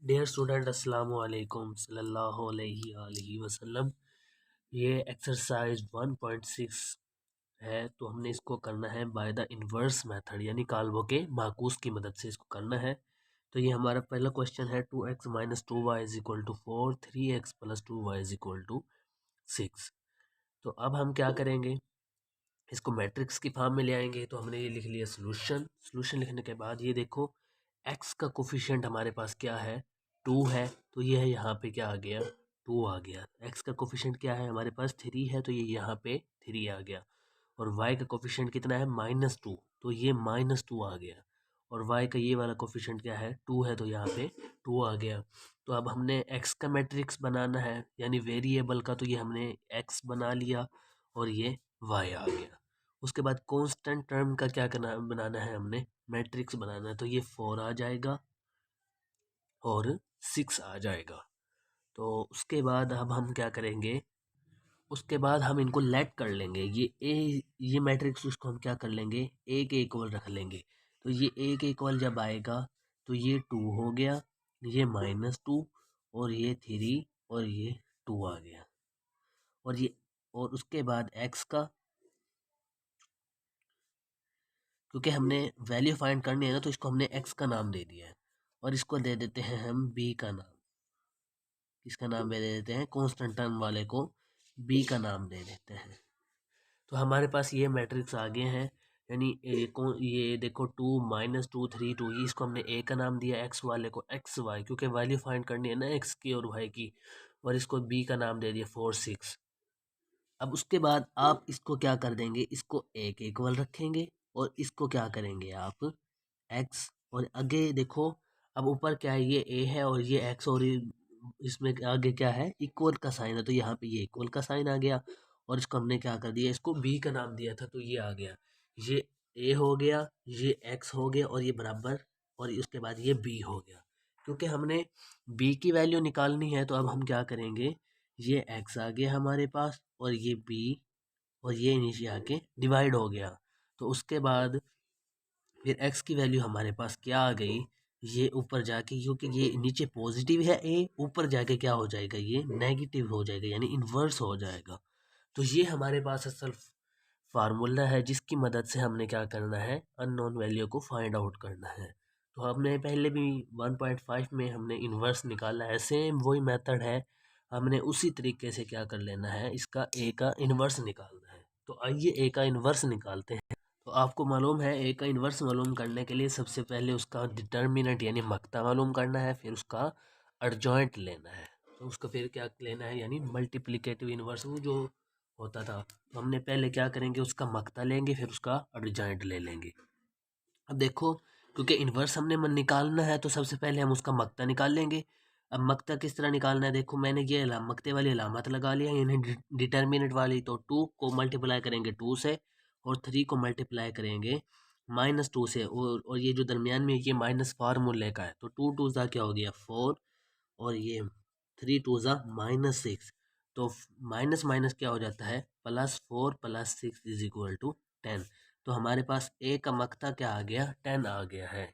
Dear student अस्सलाम वालेकुम सल्लल्लाहु अलैहि वसल्लम। ये एक्सरसाइज 1.6 है, तो हमने इसको करना है बाय द इन्वर्स मेथड, यानी काल्वो के माकूस की मदद से इसको करना है। तो ये हमारा पहला क्वेश्चन है 2x minus 2y is equal to 4, 3x plus 2y is equal to 6। तो अब हम क्या करेंगे, इसको मैट्रिक्स की फॉर्म में ले आएंगे। तो हमने ये लिख लिया सोल्यूशन। सोल्यूशन लिखने के बाद ये देखो x का कोफिशिएंट हमारे पास क्या है, 2 है, तो ये है यहाँ पे क्या आ गया, 2 आ गया। x का कोफिशिएंट क्या है हमारे पास, 3 है, तो ये यहाँ पे 3 आ गया। और y का कोफिशिएंट कितना है, -2, तो ये -2 आ गया। और y का ये वाला कोफिशिएंट क्या है, 2 है, तो यहाँ पे 2 आ गया। तो अब हमने x का मैट्रिक्स बनाना है, यानी वेरिएबल का, तो ये हमने x बना लिया और ये y आ गया। उसके बाद कांस्टेंट टर्म का क्या करना बनाना है, हमने मैट्रिक्स बनाना है, तो ये 4 आ जाएगा और 6 आ जाएगा। तो उसके बाद अब हम क्या करेंगे, उसके बाद हम इनको लेट कर लेंगे। ये मैट्रिक्स उसको हम क्या कर लेंगे, ए के इक्वल रख लेंगे। तो ये ए के इक्वल जब आएगा तो ये 2 हो गया, ये -2 और ये 3 और ये 2 आ गया। और ये और उसके बाद एक्स का, क्योंकि हमने वैल्यू फाइंड करनी है ना, तो इसको हमने एक्स का नाम दे दिया है और इसको दे देते हैं हम बी का नाम। इसका नाम दे देते हैं कांस्टेंट टर्म वाले को बी का नाम दे देते हैं। तो हमारे पास ये मैट्रिक्स आ गए हैं, यानी ये देखो 2 -2 3 2, ये इसको हमने ए का नाम दिया, एक्स वाले को एक्स वाई, क्योंकि वैल्यू फाइंड करनी है ना एक्स की और वाई की। और इसको बी का नाम दे दिया 4 6। अब उसके बाद आप इसको क्या कर देंगे, इसको ए के इक्वल रखेंगे और इसको क्या करेंगे आप एक्स। और आगे देखो, अब ऊपर क्या है, ये ए है और ये एक्स, और इसमें आगे क्या है, इक्वल का साइन है, तो यहाँ पे ये इक्वल का साइन आ गया। और इसको हमने क्या कर दिया, इसको बी का नाम दिया था, तो ये आ गया, ये ए हो गया, ये एक्स हो गया और ये बराबर, और उसके बाद ये बी हो गया। क्योंकि हमने बी की वैल्यू निकालनी है, तो अब हम क्या करेंगे, ये एक्स आ गया हमारे पास और ये बी, और ये नीचे आके डिवाइड हो गया। तो उसके बाद फिर x की वैल्यू हमारे पास क्या आ गई, ये ऊपर जाके, क्योंकि ये नीचे पॉजिटिव है a, ऊपर जाके क्या हो जाएगा, ये नेगेटिव हो जाएगा, यानी इन्वर्स हो जाएगा। तो ये हमारे पास असल फार्मूला है, जिसकी मदद से हमने क्या करना है, अननोन वैल्यू को फाइंड आउट करना है। तो हमने पहले भी 1.5 में हमने इन्वर्स निकाला है, सेम वही मेथड है। हमने उसी तरीके से क्या कर लेना है, इसका ए का इन्वर्स निकालना है। तो आइए ए का इन्वर्स निकालते हैं। तो आपको मालूम है, ए का इन्वर्स मालूम करने के लिए सबसे पहले उसका डिटर्मिनेंट यानी मक्ता मालूम करना है, फिर उसका अर्जॉइंट लेना है। तो उसको फिर क्या लेना है, यानी मल्टीप्लिकेटिव इन्वर्स, वो जो होता था। तो हमने पहले क्या करेंगे, उसका मक्ता लेंगे, फिर उसका अर्जॉइंट ले लेंगे। अब देखो, क्योंकि इन्वर्स हमने निकालना है, तो सबसे पहले हम उसका मक्ता निकाल लेंगे। अब मक्ता किस तरह निकालना है, देखो मैंने ये मक्ते वाली अलामत लगा लिया, यानी डिटर्मिनेंट वाली। तो 2 को मल्टीप्लाई करेंगे 2 से, और 3 को मल्टीप्लाई करेंगे -2 से, और ये जो दरमियान में ये माइनस फार्मूले का है, तो 2 2 ज़ा क्या हो गया 4, और ये 3 2 ज़ा -6। तो माइनस माइनस क्या हो जाता है, +4 + 6 इज इक्वल टू 10। तो हमारे पास ए का मक्ता क्या आ गया, 10 आ गया है।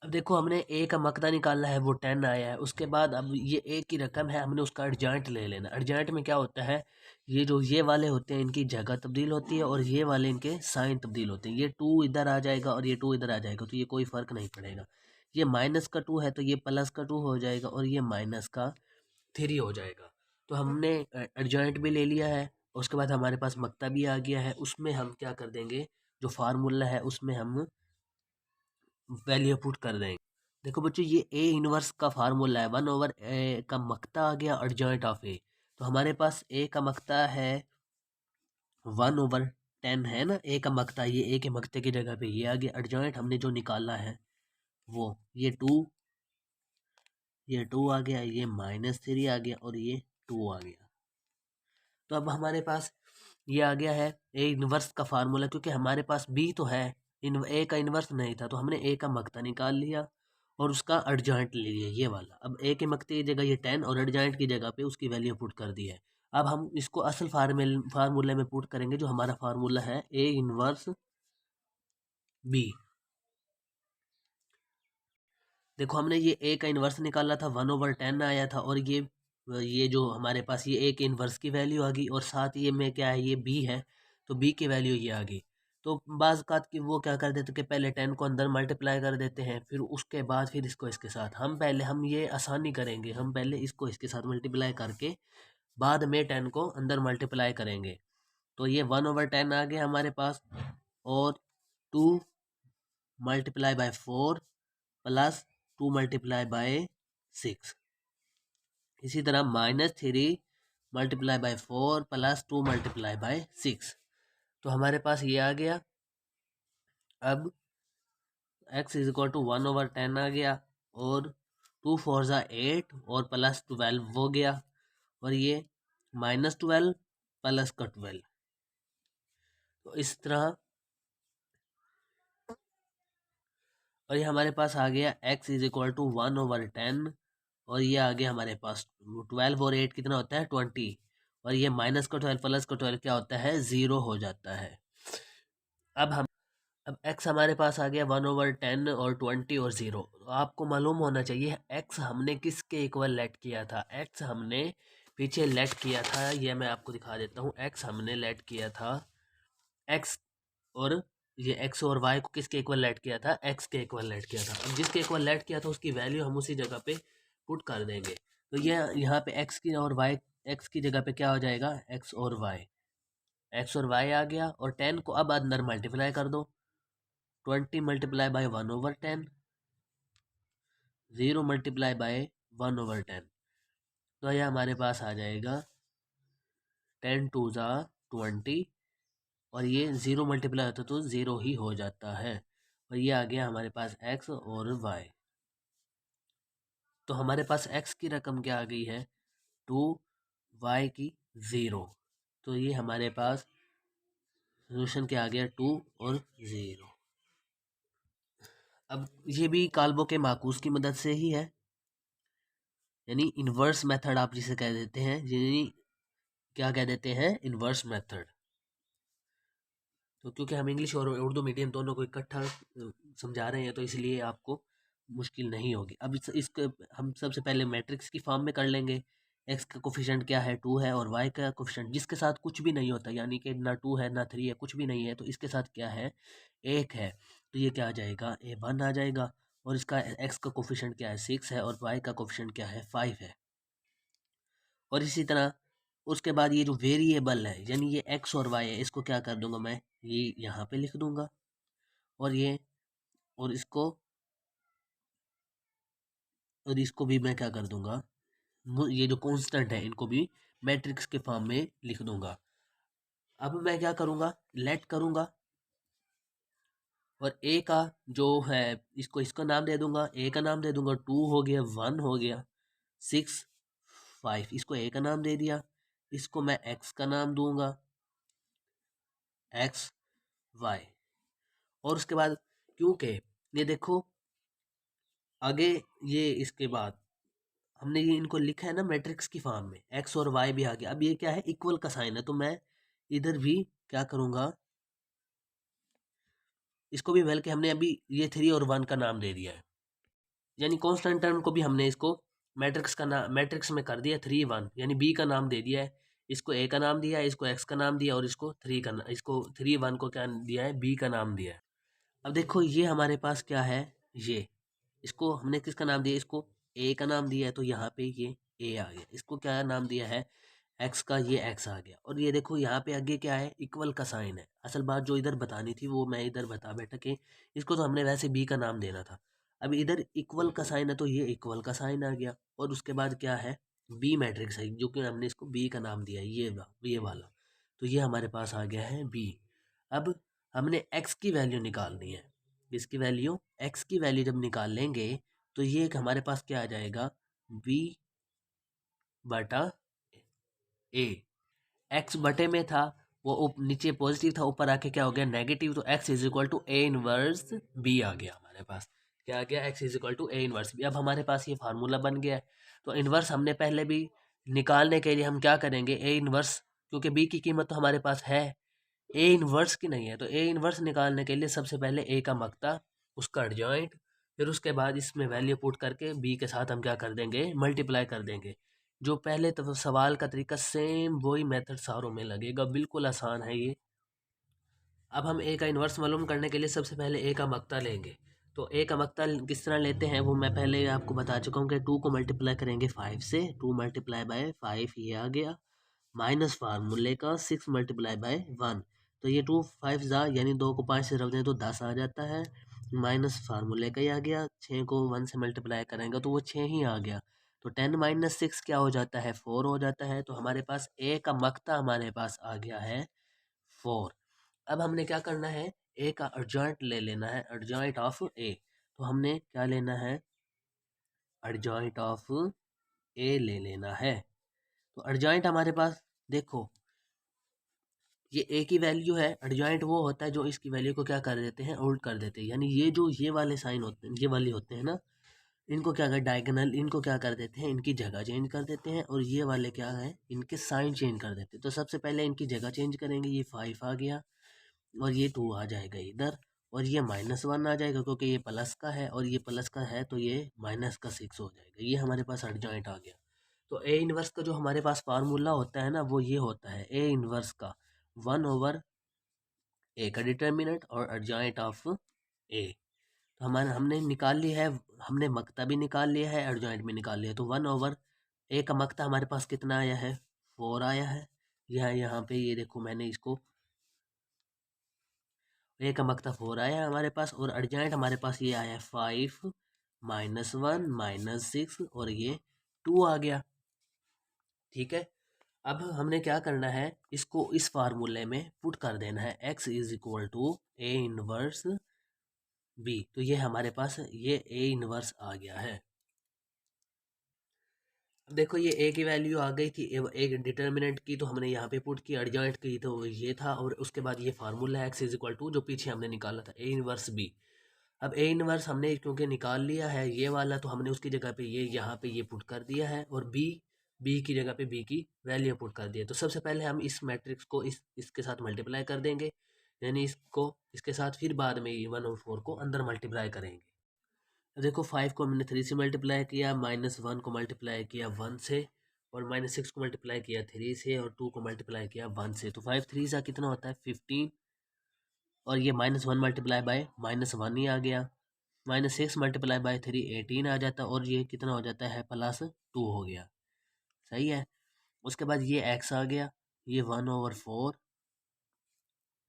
अब देखो, हमने ए का मकदा निकालना है, वो 10 आया है। उसके बाद अब ये ए की रकम है, हमने उसका अर्जेंट ले लेना। अर्जेंट में क्या होता है, ये जो ये वाले होते हैं इनकी जगह तब्दील होती है, और ये वाले इनके साइन तब्दील होते हैं। ये 2 इधर आ जाएगा और ये 2 इधर आ जाएगा, तो ये कोई फ़र्क नहीं पड़ेगा। ये माइनस का 2 है तो ये प्लस का 2 हो जाएगा, और ये माइनस का 3 हो जाएगा। तो हमने अर्जेंट भी ले लिया है। उसके बाद हमारे पास मकता भी आ गया है। उसमें हम क्या कर देंगे, जो फार्मूला है उसमें हम वैल्यू पुट कर देंगे। देखो बच्चों, ये ए इनवर्स का फार्मूला है, 1/a का मकता आ गया अर्जेंट ऑफ ए। तो हमारे पास ए का मकता है 1/10 है ना, ए का मकता, ये ए के मकते की जगह पे ये आ गया। अर्जेंट हमने जो निकाला है वो ये 2 आ गया, ये -3 आ गया, और ये 2 आ गया। तो अब हमारे पास ये आ गया है ए इनवर्स का फार्मूला, क्योंकि हमारे पास बी तो है, इन ए का इनवर्स नहीं था, तो हमने ए का मकता निकाल लिया और उसका अर्जेंट ले लिया, ये वाला। अब ए के मकते की जगह ये 10 और अर्जेंट की जगह पे उसकी वैल्यू पुट कर दी है। अब हम इसको असल फार्मूले में पुट करेंगे, जो हमारा फार्मूला है ए इनवर्स बी। देखो हमने ये ए का इन्वर्स निकाला था 1/10 आया था, और ये जो हमारे पास ये ए के इन्वर्स की वैल्यू आ गई, और साथ ये में क्या है, ये बी है, तो बी की वैल्यू ये आ गई। तो बाज़ औक़ात कि वो क्या कर देते कि पहले 10 को अंदर मल्टीप्लाई कर देते हैं, फिर उसके बाद फिर इसको इसके साथ। हम ये आसानी करेंगे, हम पहले इसको इसके साथ मल्टीप्लाई करके बाद में 10 को अंदर मल्टीप्लाई करेंगे। तो ये 1/10 आ गया हमारे पास, और 2 multiply by 4 plus 2 multiply by 6। इसी तरह -3 multiply by 4 plus 2 multiply by 6। तो हमारे पास ये आ गया। अब x इज इक्वल टू 1/10 आ गया, और 2 4 ज़ा 8 और प्लस 12 हो गया, और ये -12 प्लस का 12। तो इस तरह, और ये हमारे पास आ गया x इज इक्वल टू 1/10, और ये आ गया हमारे पास 12 और 8 कितना होता है 20, और ये माइनस का 12 प्लस का 12 क्या होता है 0 हो जाता है। अब x हमारे पास आ गया 1/10 और 20 और 0। तो आपको मालूम होना चाहिए x हमने किसके इक्वल लेट किया था। x हमने पीछे लेट किया था, ये मैं आपको दिखा देता हूँ। x हमने लेट किया था x, और ये x और y को किसके इक्वल लेट किया था, x के इक्वल लेट किया था। अब जिसके इक्वल लेट किया था उसकी वैल्यू हम उसी जगह पे पुट कर देंगे। तो ये यहाँ पे x की और y, x की जगह पे क्या हो जाएगा x और y आ गया, और 10 को अब अंदर मल्टीप्लाई कर दो। 20 मल्टीप्लाई बाय 1/10, 0 मल्टीप्लाई बाय 1/10। तो यह हमारे पास आ जाएगा 10 2 ज़ा 20, और ये 0 मल्टीप्लाई होता तो 0 ही हो जाता है, और ये आ गया हमारे पास x और y। तो हमारे पास x की रकम क्या आ गई है 2, y की 0। तो ये हमारे पास सोल्यूशन क्या आ गया 2 और 0। अब ये भी काल्बो के माकूस की मदद से ही है, यानी इन्वर्स मेथड आप जिसे कह देते हैं, यानी क्या कह देते हैं इन्वर्स मेथड। तो क्योंकि हम इंग्लिश और उर्दू मीडियम दोनों को इकट्ठा समझा रहे हैं, तो इसलिए आपको मुश्किल नहीं होगी। अब इसके हम सबसे पहले मैट्रिक्स की फॉर्म में कर लेंगे। एक्स का कोफिशिएंट क्या है 2 है, और वाई का कोफिशिएंट जिसके साथ कुछ भी नहीं होता, यानी कि ना 2 है ना 3 है, कुछ भी नहीं है, तो इसके साथ क्या है 1 है। तो ये क्या आ जाएगा A1 आ जाएगा, और इसका एक्स का कोफिशिएंट क्या है 6 है, और वाई का कोफिशिएंट क्या है 5 है। और इसी तरह उसके बाद ये जो वेरिएबल है, यानी ये एक्स और वाई है, इसको क्या कर दूंगा मैं, ये यहाँ पे लिख दूंगा, और ये और इसको भी मैं क्या कर दूंगा, ये जो कांस्टेंट है इनको भी मैट्रिक्स के फॉर्म में लिख दूंगा। अब मैं क्या करूंगा, लेट करूंगा, और ए का जो है इसको इसका नाम दे दूंगा, ए का नाम दे दूंगा 2 हो गया, 1 हो गया, 6 5, इसको ए का नाम दे दिया। इसको मैं एक्स का नाम दूंगा, एक्स वाई। और उसके बाद क्योंकि ये देखो आगे, ये इसके बाद हमने ये इनको लिखा है ना मैट्रिक्स की फॉर्म में, एक्स और वाई भी आ गया। अब ये क्या है इक्वल का साइन है, तो मैं इधर भी क्या करूंगा, इसको भी बल्कि हमने अभी ये 3 और 1 का नाम दे दिया है, यानी कांस्टेंट टर्म को भी हमने इसको मैट्रिक्स का नाम मैट्रिक्स में कर दिया 3 1, यानी बी का नाम दे दिया है। इसको ए का नाम दिया है, इसको एक्स का नाम दिया, और इसको 3 1 को क्या दिया है बी का नाम दिया है। अब देखो ये हमारे पास क्या है, ये इसको हमने किसका नाम दिया, इसको ए का नाम दिया है, तो यहाँ पे ये ए आ गया। इसको क्या नाम दिया है एक्स का, ये एक्स आ गया। और ये देखो यहाँ पे आगे क्या है इक्वल का साइन है। असल बात जो इधर बतानी थी वो मैं इधर बता बैठा कि इसको तो हमने वैसे बी का नाम देना था। अब इधर इक्वल का साइन है, तो ये इक्वल का साइन आ गया, और उसके बाद क्या है बी मैट्रिक्स है, जो कि हमने इसको बी का नाम दिया है, ये वाला। तो ये हमारे पास आ गया है बी। अब हमने एक्स की वैल्यू निकालनी है। इसकी वैल्यू एक्स की वैल्यू जब निकाल लेंगे, तो ये एक हमारे पास क्या आ जाएगा बी बटा ए। एक्स बटे में था, वो नीचे पॉजिटिव था, ऊपर आके क्या हो गया नेगेटिव, तो x is equal to A inverse b आ गया हमारे पास। क्या आ गया x is equal to A inverse b. अब हमारे पास ये फार्मूला बन गया है। तो इनवर्स हमने पहले भी निकालने के लिए हम क्या करेंगे ए इनवर्स, क्योंकि बी की कीमत तो हमारे पास है, ए इनवर्स की नहीं है, तो ए इनवर्स निकालने के लिए सबसे पहले ए का मकता, उसका एडजॉइंट, फिर उसके बाद इसमें वैल्यू पुट करके बी के साथ हम क्या कर देंगे, मल्टीप्लाई कर देंगे। जो पहले तो सवाल का तरीका सेम वही मेथड सारों में लगेगा, बिल्कुल आसान है ये। अब हम ए का इन्वर्स मालूम करने के लिए सबसे पहले ए का मक्ता लेंगे। तो ए का मक्ता किस तरह लेते हैं वो मैं पहले आपको बता चुका हूँ कि 2 को मल्टीप्लाई करेंगे 5 से, 2 मल्टीप्लाई बाय 5 ये आ गया, माइनस फार्मूले का 6 मल्टीप्लाई बाय 1। तो ये 2 5 जा यानी 2 को 5 से रख दें तो 10 आ जाता है, माइनस फार्मूले का ही आ गया। 6 को 1 से मल्टीप्लाई करेंगे तो वो 6 ही आ गया। तो 10 माइनस 6 क्या हो जाता है, 4 हो जाता है। तो हमारे पास ए का मक्ता हमारे पास आ गया है 4। अब हमने क्या करना है, ए का अर्जेंट ले लेना है, अर्जेंट ऑफ ए। तो हमने क्या लेना है, अर्जेंट ऑफ ए ले लेना है। तो अर्जेंट हमारे पास देखो ये ए की वैल्यू है, अर्जेंट वो होता है जो इसकी वैल्यू को क्या कर देते हैं, उल्ट कर देते हैं। यानी ये जो ये वाले साइन होते हैं, ये वाले होते हैं ना, इनको क्या कर डायगोनल, इनको क्या कर देते हैं, इनकी जगह चेंज कर देते हैं। और ये वाले क्या है, इनके साइन चेंज कर देते हैं। तो सबसे पहले इनकी जगह चेंज करेंगे, ये 5 आ गया और ये 2 आ जाएगा इधर, और ये -1 आ जाएगा क्योंकि ये प्लस का है और ये प्लस का है तो ये माइनस का 6 हो जाएगा। ये हमारे पास अर्जेंट आ गया। तो ए इनवर्स का जो हमारे पास फार्मूला होता है ना, वो ये होता है ए इनवर्स का 1/, ए का डिटर्मिनेंट और अर्जेंट ऑफ ए। तो हमारे हमने निकाल लिया है, हमने मक्ता भी निकाल लिया है, अर्जेंट भी निकाल लिया है। तो 1/, ए का मक्ता हमारे पास कितना आया है, 4 आया है। यहाँ पे ये देखो मैंने इसको, ए का मक्ता 4 आया है हमारे पास, और अर्जेंट हमारे पास ये आया है 5 -1 -6 और ये 2 आ गया। ठीक है। अब हमने क्या करना है, इसको इस फार्मूले में पुट कर देना है, x is equal to A inverse B. तो ये हमारे पास ये ए इनवर्स आ गया है। अब देखो ये ए की वैल्यू आ गई थी, एक डिटर्मिनेंट की तो हमने यहाँ पे पुट की, अर्जेंट की तो ये था, और उसके बाद ये फार्मूला है x इज इक्वल टू जो पीछे हमने निकाला था ए इनवर्स बी। अब ए इनवर्स हमने क्योंकि निकाल लिया है ये वाला, तो हमने उसकी जगह पे ये यहाँ पे ये पुट कर दिया है, और बी की जगह पे बी की वैल्यू पुट कर दिया। तो सबसे पहले हम इस मैट्रिक्स को इसके साथ मल्टीप्लाई कर देंगे, यानी इसको इसके साथ, फिर बाद में ये 1 और 4 को अंदर मल्टीप्लाई करेंगे। अब देखो 5 को हमने 3 से मल्टीप्लाई किया, -1 को मल्टीप्लाई किया 1 से, और -6 को मल्टीप्लाई किया 3 से, और 2 को मल्टीप्लाई किया 1 से। तो 5 3 सा कितना होता है 15, और ये -1 मल्टीप्लाई बाय -1 ही आ गया, -6 मल्टीप्लाई बाय 3 18 आ जाता, और ये कितना हो जाता है +2 हो गया। सही है। उसके बाद ये x आ गया, ये 1/4,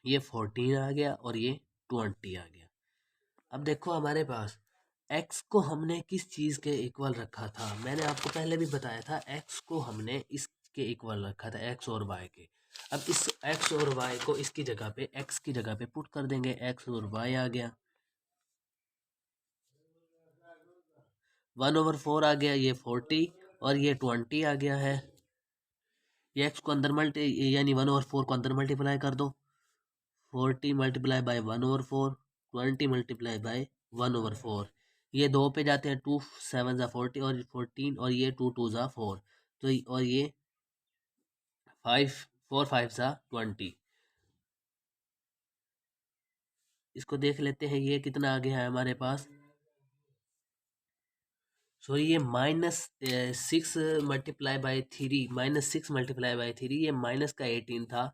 ये 14 आ गया, और ये 20 आ गया। अब देखो हमारे पास x को हमने किस चीज़ के इक्वल रखा था, मैंने आपको पहले भी बताया था, x को हमने इसके इक्वल रखा था, x और y के। अब इस x और y को इसकी जगह पे, x की जगह पे पुट कर देंगे, x और y आ गया, 1/4 आ गया, ये 40 और ये 20 आ गया है। ये x को अंदर यानी 1/4 को अंदर मल्टीप्लाई कर दो, 40 मल्टीप्लाई बाय 1/4, 20 मल्टीप्लाई बाय 1/4। ये 2 पे जाते हैं, 2 7 ज़ा 40 और 14, और ये 2 2 ज़ा 4, तो और ये 5 4 5 ज़ा 20। इसको देख लेते हैं ये कितना आ गया है हमारे पास। सॉरी, ये -6 मल्टीप्लाई बाय 3, -6 मल्टीप्लाई बाय 3, ये माइनस का 18 था,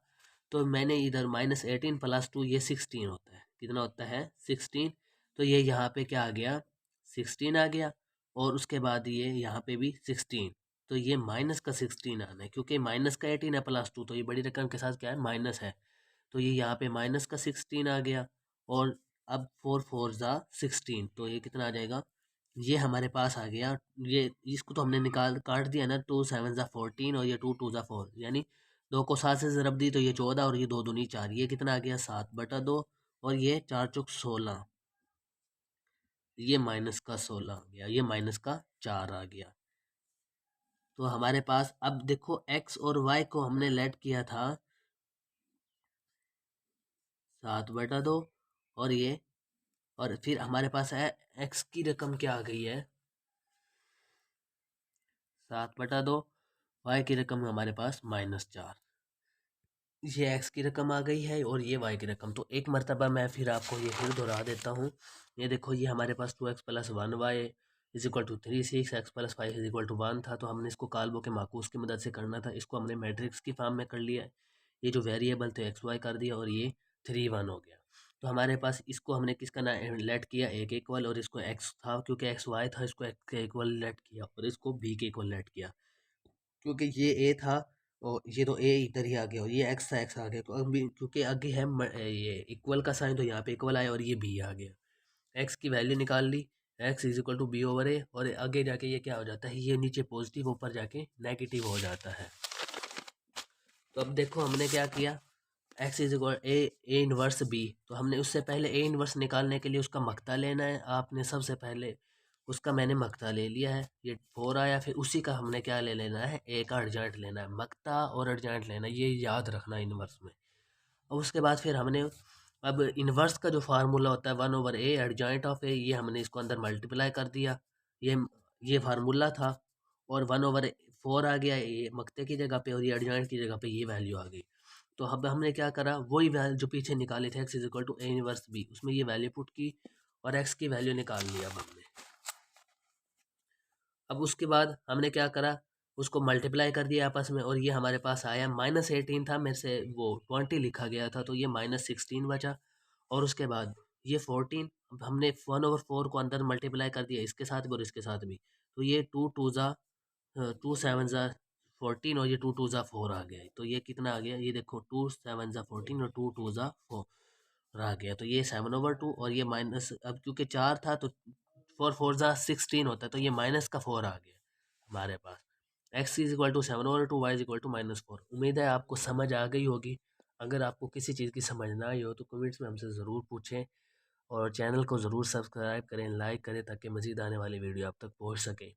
तो मैंने इधर -18 + 2 ये 16 होता है, कितना होता है 16। तो ये यहाँ पे क्या आ गया 16 आ गया, और उसके बाद ये यहाँ पे भी 16। तो ये माइनस का 16 आना है, क्योंकि माइनस का 18 है +2, तो ये बड़ी रकम के साथ क्या है माइनस है, तो ये यहाँ पे माइनस का 16 आ गया। और अब 4 4 ज़ा 16, तो ये कितना आ जाएगा, ये हमारे पास आ गया। ये इसको तो हमने निकाल काट दिया ना, 2 7 ज़ा 14 और ये 2 2 ज़ा 4, यानी 2 को 7 से ज़रब दी तो ये 14, और ये 2 दूनी 4, ये कितना आ गया 7/2, और ये 4 चौक 16, ये माइनस का 16 आ गया, ये माइनस का 4 आ गया। तो हमारे पास अब देखो x और y को हमने लेट किया था 7/2, और ये, और फिर हमारे पास है x की रकम क्या आ गई है 7/2, y की रकम हमारे पास -4। ये एक्स की रकम आ गई है और ये वाई की रकम। तो एक मरतबा मैं फिर आपको ये फिर दोहरा देता हूँ। ये देखो, ये हमारे पास 2x plus 1y is equal to 3 6 x plus 5 is equal to 1 था। तो हमने इसको काल्बो के माकूस की मदद से करना था। इसको हमने मैट्रिक्स की फॉर्म में कर लिया है। ये जो वेरिएबल थे एक्स वाई कर दिया और ये 3 1 हो गया। तो हमारे पास इसको हमने किसका ना लेट किया, एक इक्वल, और इसको एक्स था क्योंकि एक्स वाई था, इसको एक्स के इक्वल लेट किया, और इसको बी के इक्वल लेट किया क्योंकि ये ए था और ये तो ए इधर ही आ गया और ये एक्स था, एक्स आ गया। तो अभी क्योंकि आगे है ये इक्वल का साइन, तो यहाँ पे इक्वल आया और ये बी आ गया। एक्स की वैल्यू निकाल ली, x is equal to b over a, और आगे जाके ये क्या हो जाता है, ये नीचे पॉजिटिव ऊपर जाके नेगेटिव हो जाता है। तो अब देखो हमने क्या किया, x is equal A inverse B. तो हमने उससे पहले ए इनवर्स निकालने के लिए उसका मकता लेना है। आपने सबसे पहले उसका मैंने मकता ले लिया है, ये 4 आया। फिर उसी का हमने क्या ले लेना है, ए का अर्जेंट लेना है। मकता और अर्जेंट लेना है, ये याद रखना इनवर्स में। और उसके बाद फिर हमने अब इन्वर्स का जो फार्मूला होता है 1/a एडजॉइंट ऑफ ए, ये हमने इसको अंदर मल्टीप्लाई कर दिया। ये ये फार्मूला था और 1/4 आ गया ये मक्ते की जगह पे, और ये एडजॉइंट की जगह पे ये वैल्यू आ गई। तो अब हमने क्या करा, वही वैल्यू जो पीछे निकाले थे, x is equal to A inverse B, उसमें ये वैल्यू पुट की और एक्स की वैल्यू निकाल लिया अब हमने। अब उसके बाद हमने क्या करा, उसको मल्टीप्लाई कर दिया आपस में, और ये हमारे पास आया -18 था, मेरे से वो 20 लिखा गया था, तो ये -16 बचा। और उसके बाद ये 14, अब हमने 1/4 को अंदर मल्टीप्लाई कर दिया, इसके साथ भी और इसके साथ भी। तो ये 2 7 ज़ा 14 और ये 2 ज़ा 4 आ गया है। तो ये कितना आ गया, ये देखो 2 7 ज़ा 14 और 2 ज़ा 4 आ गया। तो ये 7/2 और ये माइनस, अब क्योंकि 4 था तो 4 ज़ा 16 होता है, तो ये माइनस का 4 आ गया हमारे पास। X is equal to 7/2, y is equal to -4। उम्मीद है आपको समझ आ गई होगी। अगर आपको किसी चीज़ की समझ ना आई हो तो कमेंट्स में हमसे ज़रूर पूछें, और चैनल को ज़रूर सब्सक्राइब करें, लाइक करें, ताकि मज़ीद आने वाली वीडियो आप तक पहुंच सके।